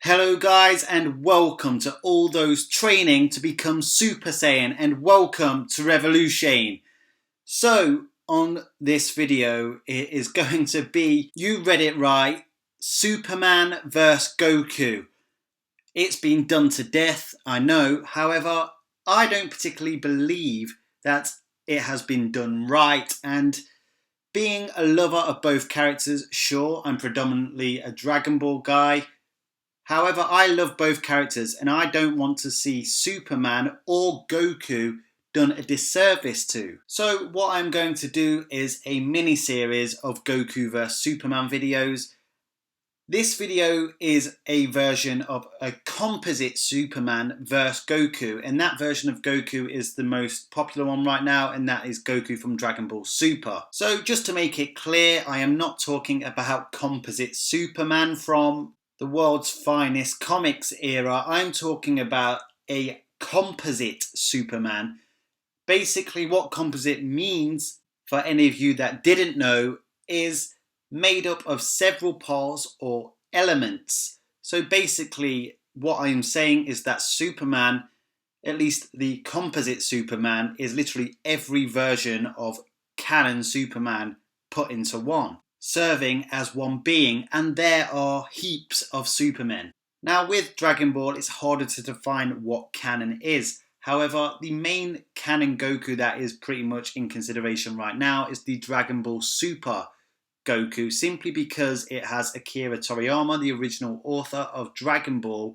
Hello guys, and welcome to all those training to become Super Saiyan, and welcome to Revolution. So on this video it is going to be, you read it right, Superman vs Goku. It's been done to death, I know. However, I don't particularly believe that it has been done right, and being a lover of both characters, sure, I'm predominantly a Dragon Ball guy. However, I love both characters and I don't want to see Superman or Goku done a disservice to. So what I'm going to do is a mini-series of Goku vs Superman videos. This video is a version of a composite Superman vs Goku, and that version of Goku is the most popular one right now, and that is Goku from Dragon Ball Super. So just to make it clear, I am not talking about composite Superman from the world's finest comics era. I'm talking about a composite Superman. Basically what composite means, for any of you that didn't know, is made up of several parts or elements. So basically what I'm saying is that Superman, at least the composite Superman, is literally every version of canon Superman put into one, serving as one being, and there are heaps of Supermen. Now with Dragon Ball it's harder to define what canon is. However, the main canon Goku that is pretty much in consideration right now is the Dragon Ball Super Goku, simply because it has Akira Toriyama, the original author of Dragon Ball,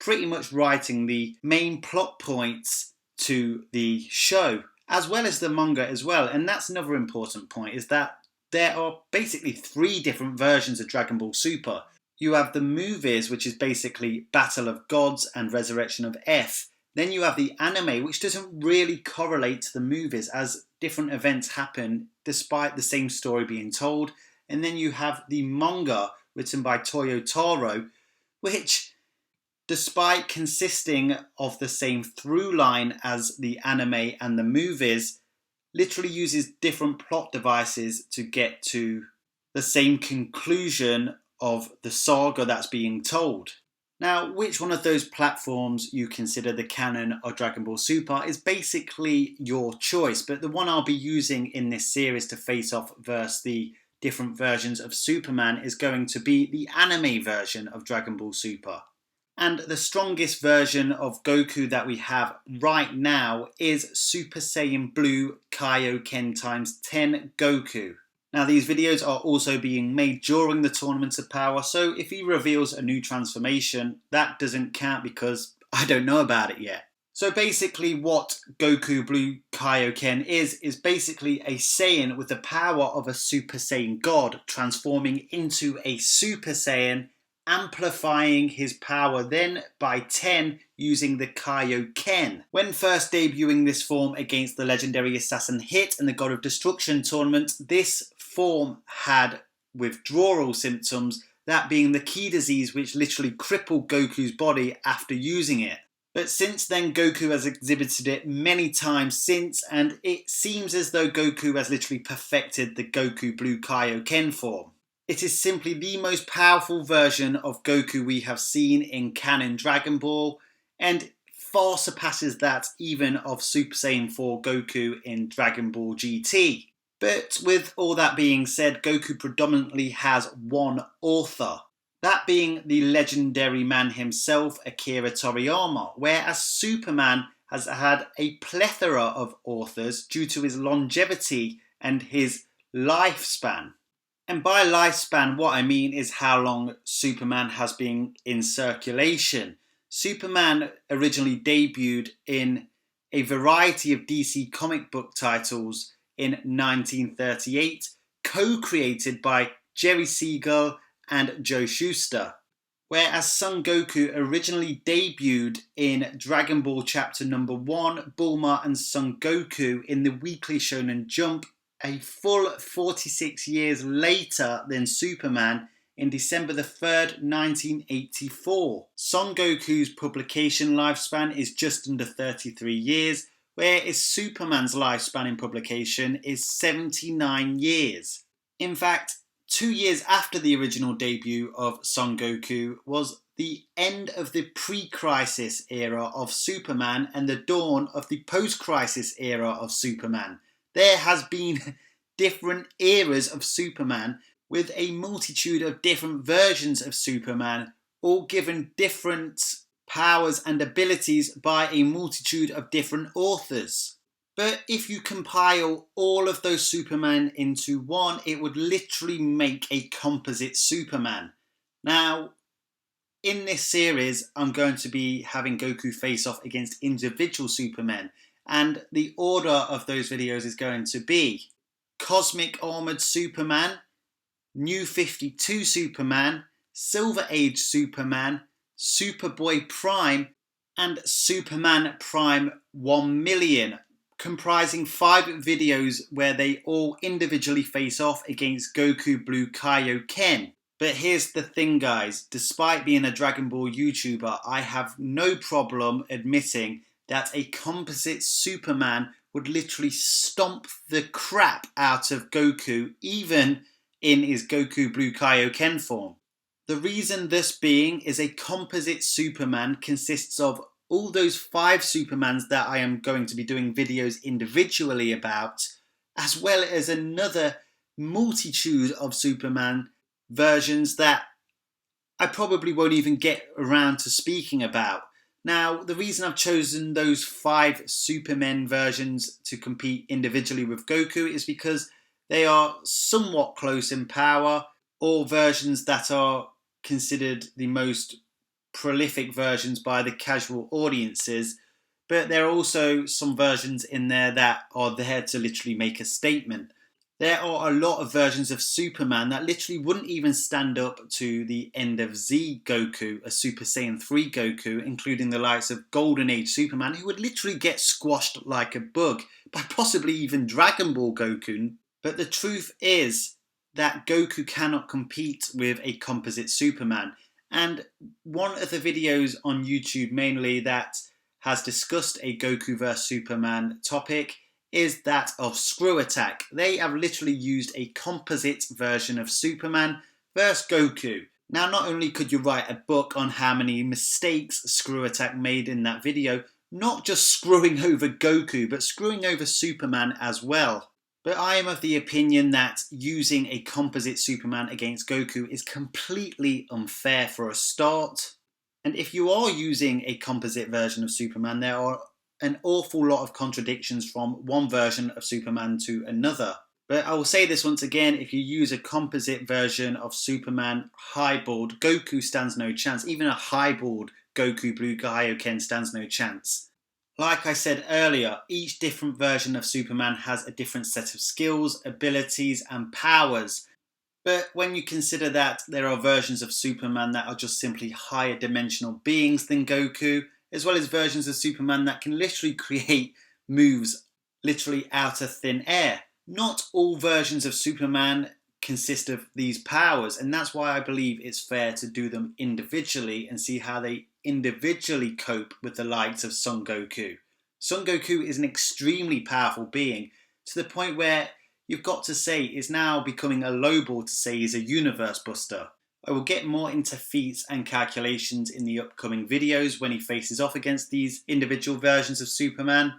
pretty much writing the main plot points to the show, as well as the manga as well. And that's another important point, is that there are basically three different versions of Dragon Ball Super. You have the movies, which is basically Battle of Gods and Resurrection of F. Then you have the anime, which doesn't really correlate to the movies, as different events happen despite the same story being told. And then you have the manga, written by Toyo Taro, which, despite consisting of the same through line as the anime and the movies, literally uses different plot devices to get to the same conclusion of the saga that's being told. Now, which one of those platforms you consider the canon of Dragon Ball Super is basically your choice, but the one I'll be using in this series to face off versus the different versions of Superman is going to be the anime version of Dragon Ball Super. And the strongest version of Goku that we have right now is Super Saiyan Blue Kaioken times 10 Goku. Now these videos are also being made during the Tournament of Power, so if he reveals a new transformation, that doesn't count because I don't know about it yet. So basically what Goku Blue Kaioken is basically a Saiyan with the power of a Super Saiyan God, transforming into a Super Saiyan, amplifying his power then by 10 using the Kaioken. When first debuting this form against the legendary assassin Hit in the God of Destruction tournament, this form had withdrawal symptoms, that being the key disease which literally crippled Goku's body after using it. But since then Goku has exhibited it many times since, and it seems as though Goku has literally perfected the Goku Blue Kaioken form. It is simply the most powerful version of Goku we have seen in canon Dragon Ball, and far surpasses that even of Super Saiyan 4 Goku in Dragon Ball GT. But with all that being said, Goku predominantly has one author, that being the legendary man himself, Akira Toriyama, whereas Superman has had a plethora of authors due to his longevity and his lifespan. And by lifespan, what I mean is how long Superman has been in circulation. Superman originally debuted in a variety of DC comic book titles in 1938, co-created by Jerry Siegel and Joe Shuster. Whereas Son Goku originally debuted in Dragon Ball Chapter number 1, Bulma and Son Goku, in the Weekly Shonen Jump, a full 46 years later than Superman, in December the 3rd, 1984. Son Goku's publication lifespan is just under 33 years, whereas Superman's lifespan in publication is 79 years. In fact, 2 years after the original debut of Son Goku was the end of the pre-crisis era of Superman and the dawn of the post-crisis era of Superman. There has been different eras of Superman with a multitude of different versions of Superman, all given different powers and abilities by a multitude of different authors. But if you compile all of those Superman into one, it would literally make a composite Superman. Now, in this series, I'm going to be having Goku face off against individual Supermen, and the order of those videos is going to be Cosmic Armored Superman, New 52 Superman, Silver Age Superman, Superboy Prime, and Superman Prime 1 million, comprising 5 videos where they all individually face off against Goku Blue Kaioken. But here's the thing, guys, despite being a Dragon Ball YouTuber, I have no problem admitting that a composite Superman would literally stomp the crap out of Goku, even in his Goku Blue Kaioken form. The reason this being is a composite Superman consists of all those 5 Supermans that I am going to be doing videos individually about, as well as another multitude of Superman versions that I probably won't even get around to speaking about. Now, the reason I've chosen those 5 Superman versions to compete individually with Goku is because they are somewhat close in power, all versions that are considered the most prolific versions by the casual audiences, but there are also some versions in there that are there to literally make a statement. There are a lot of versions of Superman that literally wouldn't even stand up to the end of Z Goku, a Super Saiyan 3 Goku, including the likes of Golden Age Superman, who would literally get squashed like a bug by possibly even Dragon Ball Goku. But the truth is that Goku cannot compete with a composite Superman. And one of the videos on YouTube mainly that has discussed a Goku vs Superman topic is that of Screw Attack. They have literally used a composite version of Superman vs Goku. Now, not only could you write a book on how many mistakes Screw Attack made in that video, not just screwing over Goku, but screwing over Superman as well. But I am of the opinion that using a composite Superman against Goku is completely unfair for a start. And if you are using a composite version of Superman, there are an awful lot of contradictions from one version of Superman to another. But I will say this once again, if you use a composite version of Superman highballed, Goku stands no chance. Even a highballed Goku Blue Kaioken stands no chance. Like I said earlier, each different version of Superman has a different set of skills, abilities and powers. But when you consider that there are versions of Superman that are just simply higher dimensional beings than Goku, as well as versions of Superman that can literally create moves literally out of thin air. Not all versions of Superman consist of these powers, and that's why I believe it's fair to do them individually and see how they individually cope with the likes of Son Goku. Son Goku is an extremely powerful being, to the point where you've got to say is now becoming a lowball to say he's a universe buster. I will get more into feats and calculations in the upcoming videos when he faces off against these individual versions of Superman.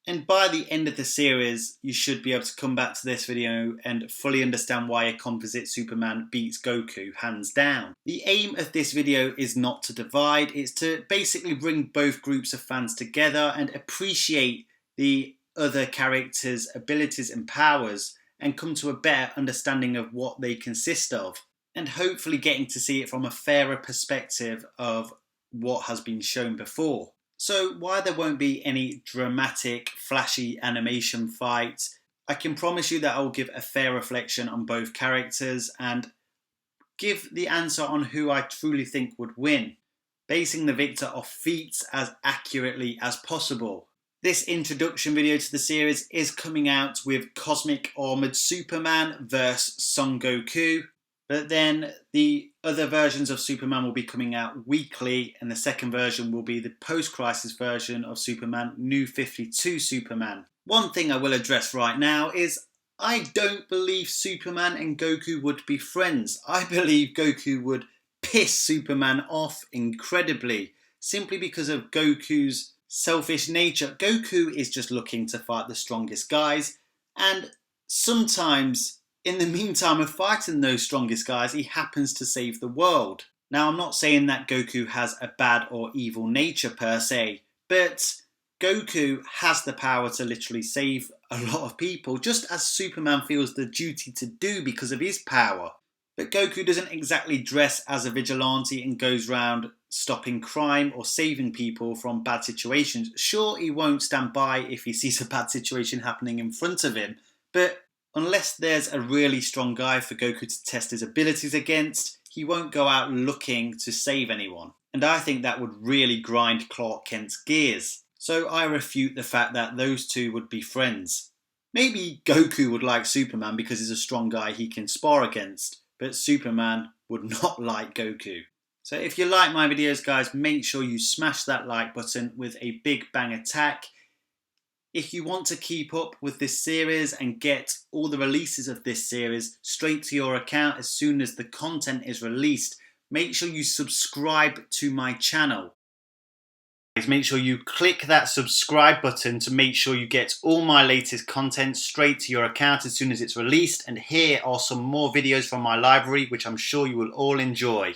And by the end of the series, you should be able to come back to this video and fully understand why a composite Superman beats Goku, hands down. The aim of this video is not to divide, it's to basically bring both groups of fans together and appreciate the other characters' abilities and powers and come to a better understanding of what they consist of, and hopefully getting to see it from a fairer perspective of what has been shown before. So while there won't be any dramatic, flashy animation fights, I can promise you that I will give a fair reflection on both characters and give the answer on who I truly think would win, basing the victor off feats as accurately as possible. This introduction video to the series is coming out with Cosmic Armored Superman vs Son Goku, but then the other versions of Superman will be coming out weekly, and the second version will be the post-crisis version of Superman, New 52 Superman. One thing I will address right now is I don't believe Superman and Goku would be friends. I believe Goku would piss Superman off incredibly, simply because of Goku's selfish nature. Goku is just looking to fight the strongest guys, and sometimes in the meantime of fighting those strongest guys, he happens to save the world. Now, I'm not saying that Goku has a bad or evil nature per se, but Goku has the power to literally save a lot of people, just as Superman feels the duty to do because of his power. But Goku doesn't exactly dress as a vigilante and goes around stopping crime or saving people from bad situations. Sure, he won't stand by if he sees a bad situation happening in front of him, but unless there's a really strong guy for Goku to test his abilities against, he won't go out looking to save anyone. And I think that would really grind Clark Kent's gears. So I refute the fact that those two would be friends. Maybe Goku would like Superman because he's a strong guy he can spar against, but Superman would not like Goku. So if you like my videos, guys, make sure you smash that like button with a big bang attack. If you want to keep up with this series and get all the releases of this series straight to your account as soon as the content is released, make sure you subscribe to my channel. Make sure you click that subscribe button to make sure you get all my latest content straight to your account as soon as it's released. And here are some more videos from my library, which I'm sure you will all enjoy.